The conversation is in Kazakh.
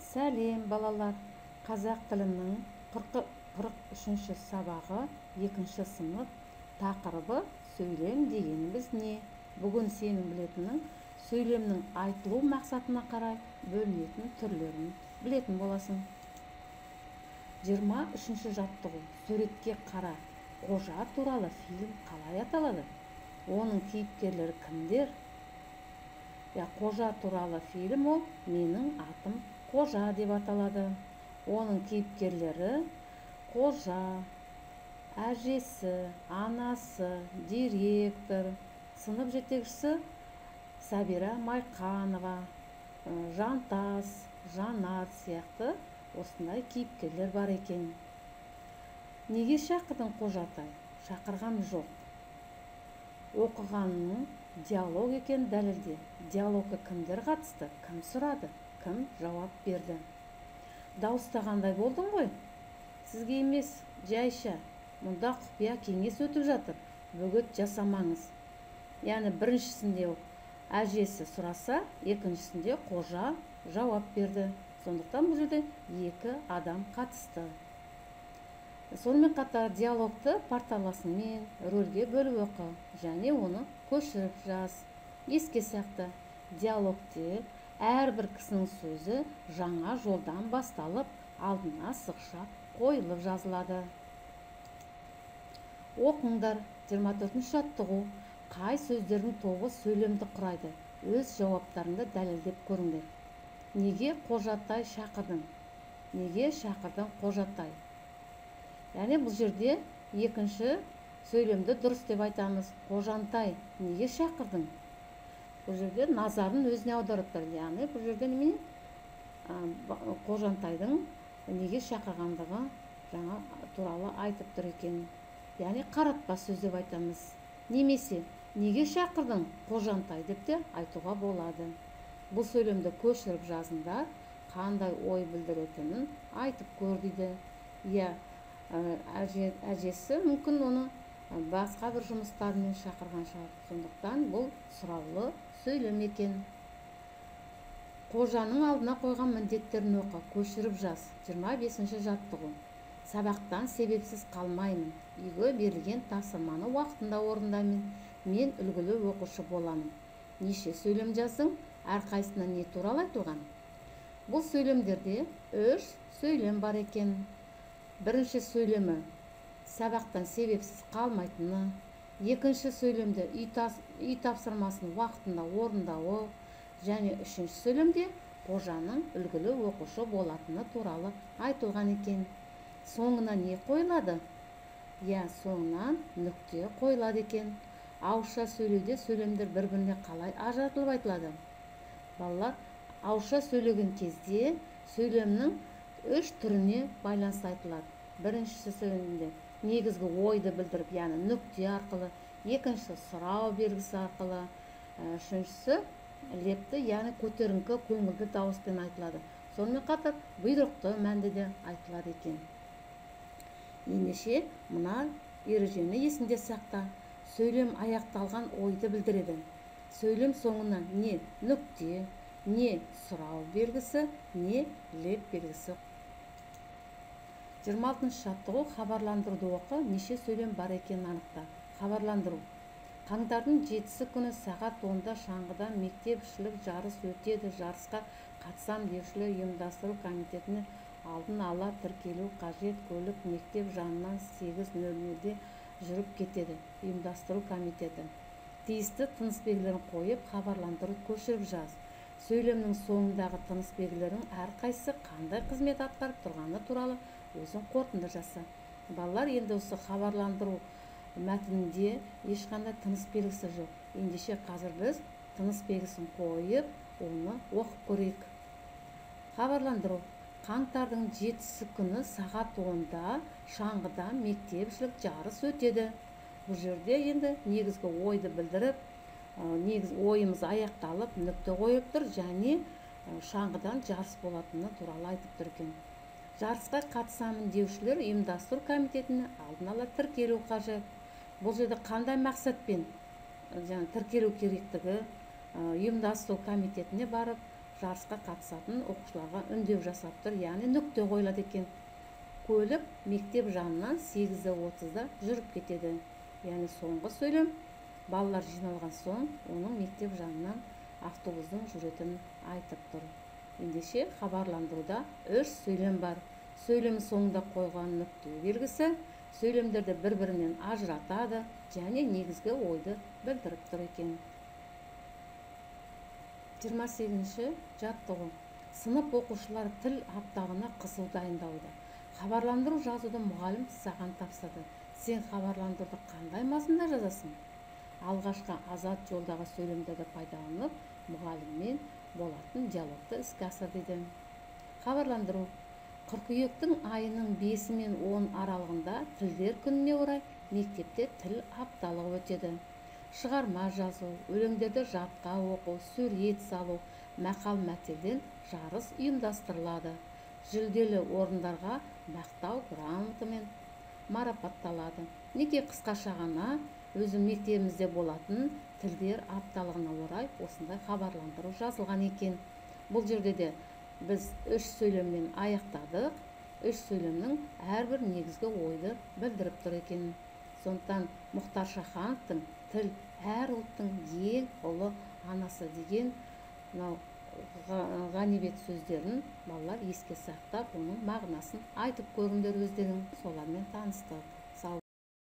Сәлем балалар. Қазақ тілінің 43-ші сабағы 2-ші сынып. Тақырыбы сөйлем дегеніміз не? Бүгін сенің білетінің сөйлемнің айтылу мақсатына қарай бөлінетін түрлерін білетін боласың. 23-ші жаттығу. Суретке қара. Қожа туралы фильм қалай аталады? Оның кейіпкерлері кімдер? Қожа туралы фильм ол менің атым Қожа деп аталады. Оның кейіпкерлері қожа, әжесі, анасы, директор, сынып жетекшісі Сабира Майқанова, Жантас, Жанат сияқты осындай кейіпкерлер бар екен. Неге шақырдың Қожатай? Шақырған жоқ. Оқығанның диалог екен дәлелде. Диалогқа кімдер қатысты? Кім сұрады? Кім жауап берді? Дауыстағандай болдың ғой? Сізге емес, жайша. Мұнда құпия кеңес өтіп жатыр. Бөгет жасамаңыз. Яғни біріншісінде әжесі сұраса, екіншісінде қожа жауап берді. Сондықтан бұл жерде екі адам қатысты. Сонымен қатар диалогты парталасымен рөлге бөліп оқы және оны көшіріп жаз. Еске сақта, диалогте әрбір кісінің сөзі жаңа жолдан басталып, алдына сызықша қойылып жазылады. Оқыңдар. 24-ші жаттығу. Қай сөздердің тобы сөйлемді құрайды? Өз жауаптарыңды дәлелдеп көріңдер. Неге Қожатай шақырдың? Неге шақырдың Қожатай? Яғни бұл жерде екінші сөйлемді дұрыс деп айтамыз. Қожантай, неге шақырдың? Бұл жерде назарын өзіне аударып тұр. Яғни бұл жерде немене? Қожантайдың неге шақырғандығы жаңа туралы айтып тұр екен. Яғни қаратпа сөз деп айтамыз. Немесе неге шақырдың Қожантай деп те айтуға болады. Бұл сөйлемді көшіріп жазыңдар, қандай ой білдіретінін айтып көр дейді. Әжесі мүмкін оны басқа бір жұмыстармен шақырған шығар. Сондықтан бұл сұраулы сөйлем екен. Қожаның алдына қойған міндеттерін оқы, көшіріп жаз. 25-ші жаттығу. Сабақтан себепсіз қалмаймын. Үйге берілген тапсырманы уақытында орындаймын. Мен үлгілі оқушы боламын. Неше сөйлем жаздың? Әрқайсысына не туралы айтылған? Бұл сөйлемдерде 3 сөйлем бар екен. Бірінші сөйлемі сабақтан себепсіз қалмайтыны, екінші сөйлемде үй тапсырмасын уақытында орындауы, және үшінші сөйлемде қожаның үлгілі оқушы болатыны туралы айтылған екен. Соңына не қойылады? Соңынан нүкте қойылады екен. Ауызша сөйлеуде сөйлемдер бір-біріне қалай ажыратылып айтылады? Балалар, ауызша сөйлеген кезде сөйлемнің 3 түріне байланысты айтылады. Біріншісі сөйлемде негізгі ойды білдіріп, яғни нүкте арқылы, екіншісі сұрау белгісі арқылы, үшіншісі лепті, яғни көтеріңкі көңілді дауыспен айтылады. Сонымен қатар бұйрықты мәнді де айтылады екен. Ендеше мына ережені есінде сақта. Сөйлем аяқталған ойды білдіреді. Сөйлем соңына не нүкте, не сұрау белгісі, не леп белгісі. 26-ші жаттығу. Хабарландыруды оқы, неше сөйлем бар екенін анықта. Хабарландыру. Қаңтардың 7-сі күні сағат 10-да шаңғыдан мектепішілік жарыс өтеді. Жарысқа қатысам деушілер ұйымдастыру комитетіне алдын ала тіркелу қажет. Көлік мектеп жанынан 8:00-де жүріп кетеді. Ұйымдастыру комитеті. Тиісті тыныс белгілерін қойып, хабарландыру көшіріп жаз. Сөйлемнің соңындағы тыныс белгілерінің әрқайсысы қандай қызмет атқарып тұрғаны туралы өзің қорытынды жаса. Балалар, енді осы хабарландыру мәтінінде ешқандай тыныс белгісі жоқ. Ендеше қазір біз тыныс белгісін қойып, оны оқып көрейік. Хабарландыру. Қаңтардың 7-сі күні сағат 10-да шаңғыда мектепішілік жарыс өтеді. Бұл жерде енді негізгі ойды білдіріп, ойымыз аяқталып, нүкте қойып тұр, және шаңғыдан жарыс болатыны туралы айтып тұр екен. Жарысқа қатысамын деушілер ұйымдастыру комитетіне алдын ала тіркелу қажет. Бұл жерде қандай мақсатпен тіркелу керектігі, ұйымдастыру комитетіне барып жарысқа қатысатын оқушыларға үндеу жасап тұр, яғни нүкте қойылады екен. Көлік мектеп жанынан 8:30-да жүріп кетеді. Яғни соңғы сөйлем балалар жиналған соң оның мектеп жанынан автобустың жүретінін айтып тұр. Ендеше хабарландыруда 3 сөйлем бар. Сөйлем соңында қойған нүкте белгісі сөйлемдерді бір-бірінен ажыратады және негізгі ойды білдіріп тұр екен. 28-ші жаттығу. Сынып оқушылар тіл аптағына қызу дайындауда. Хабарландыру жазуды мұғалім саған тапсырды. Сен хабарландыруды қандай мазмұнда жазасың? Алғашқы азат жолдағы сөйлемдерді пайдаланып, мұғаліммен болатын диалогты іске асыр дейді. Хабарландыру. Қыркүйектің айының 5 мен 10 аралығында тілдер күніне орай мектепте тіл апталығы өтеді. Шығарма жазу, өлеңдерді жатқа оқу, сурет салу, мақал-мәтелден жарыс ұйымдастырылады. Жүлделі орындарға мақтау грамотамен марапатталады. Неге қысқаша ғана өзі мектебімізде болатын тілдер апталығына орай осындай хабарландыру жазылған екен. Бұл жерде де біз 3 сөйлеммен аяқтадық. 3 сөйлемнің әрбір негізгі ойды білдіріп тұр екен. Сондықтан Мұхтар Шахановтың тіл әр ұлттың ең ұлы анасы деген ғанибет сөздерін балалар еске сақтап, оның мағынасын айтып көріңдер өздерің. Солармен таныстық.